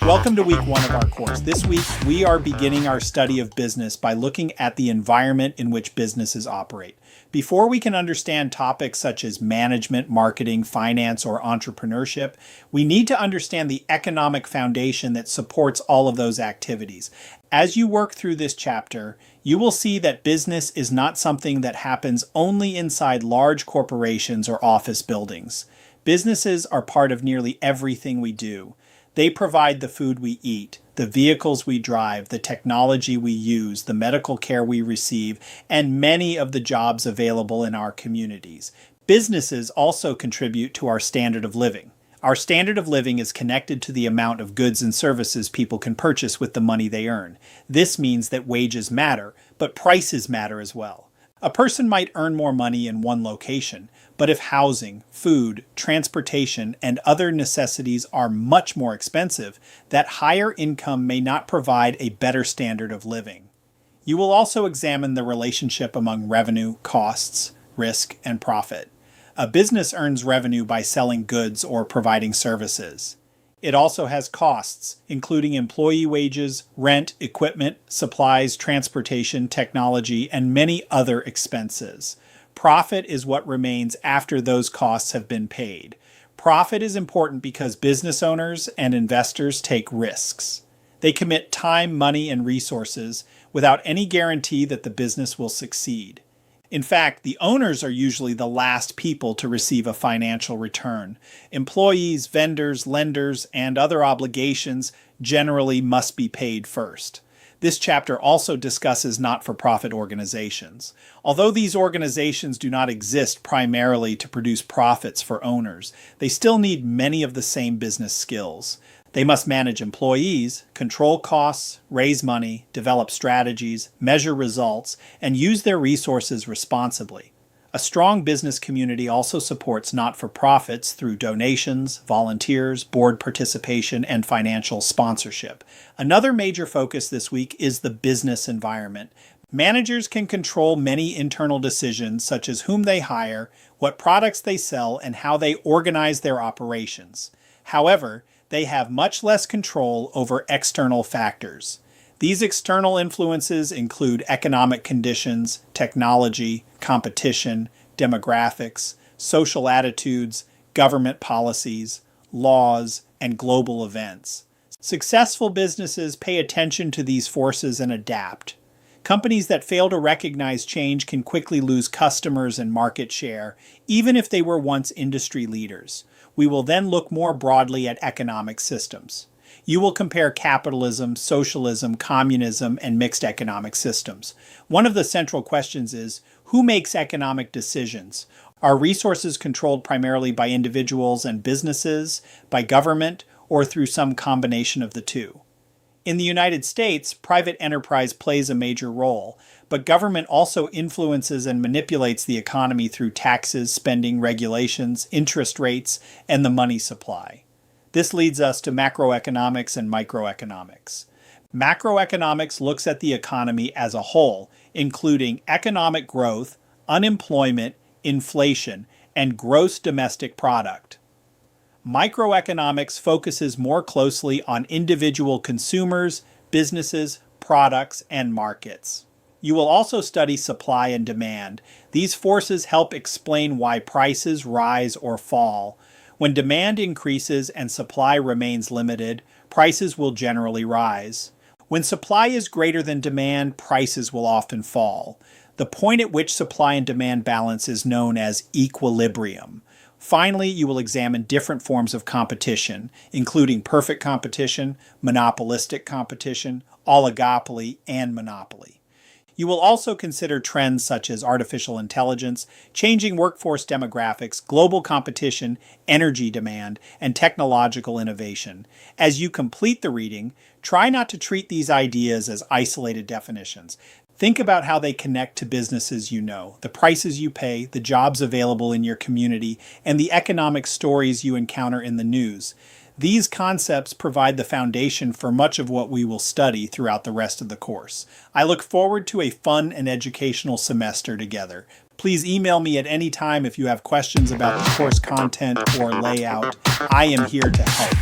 Welcome to week one of our course. This week, we are beginning our study of business by looking at the environment in which businesses operate. Before we can understand topics such as management, marketing, finance, or entrepreneurship, we need to understand the economic foundation that supports all of those activities. As you work through this chapter, you will see that business is not something that happens only inside large corporations or office buildings. Businesses are part of nearly everything we do. They provide the food we eat, the vehicles we drive, the technology we use, the medical care we receive, and many of the jobs available in our communities. Businesses also contribute to our standard of living. Our standard of living is connected to the amount of goods and services people can purchase with the money they earn. This means that wages matter, but prices matter as well. A person might earn more money in one location, but if housing, food, transportation, and other necessities are much more expensive, that higher income may not provide a better standard of living. You will also examine the relationship among revenue, costs, risk, and profit. A business earns revenue by selling goods or providing services. It also has costs, including employee wages, rent, equipment, supplies, transportation, technology, and many other expenses. Profit is what remains after those costs have been paid. Profit is important because business owners and investors take risks. They commit time, money, and resources without any guarantee that the business will succeed. In fact, the owners are usually the last people to receive a financial return. Employees, vendors, lenders, and other obligations generally must be paid first. This chapter also discusses not-for-profit organizations. Although these organizations do not exist primarily to produce profits for owners, they still need many of the same business skills. They must manage employees, control costs, raise money, develop strategies, measure results, and use their resources responsibly. A strong business community also supports not-for-profits through donations, volunteers, board participation, and financial sponsorship. Another major focus this week is the business environment. Managers can control many internal decisions such as whom they hire, what products they sell, and how they organize their operations. However, they have much less control over external factors. These external influences include economic conditions, technology, competition, demographics, social attitudes, government policies, laws, and global events. Successful businesses pay attention to these forces and adapt. Companies that fail to recognize change can quickly lose customers and market share, even if they were once industry leaders. We will then look more broadly at economic systems. You will compare capitalism, socialism, communism, and mixed economic systems. One of the central questions is, who makes economic decisions? Are resources controlled primarily by individuals and businesses, by government, or through some combination of the two? In the United States, private enterprise plays a major role, but government also influences and manipulates the economy through taxes, spending, regulations, interest rates, and the money supply. This leads us to macroeconomics and microeconomics. Macroeconomics looks at the economy as a whole, including economic growth, unemployment, inflation, and gross domestic product. Microeconomics focuses more closely on individual consumers, businesses, products, and markets. You will also study supply and demand. These forces help explain why prices rise or fall. When demand increases and supply remains limited, prices will generally rise. When supply is greater than demand, prices will often fall. The point at which supply and demand balance is known as equilibrium. Finally, you will examine different forms of competition, including perfect competition, monopolistic competition, oligopoly, and monopoly. You will also consider trends such as artificial intelligence, changing workforce demographics, global competition, energy demand, and technological innovation. As you complete the reading, try not to treat these ideas as isolated definitions. Think about how they connect to businesses you know, the prices you pay, the jobs available in your community, and the economic stories you encounter in the news. These concepts provide the foundation for much of what we will study throughout the rest of the course. I look forward to a fun and educational semester together. Please email me at any time if you have questions about the course content or layout. I am here to help.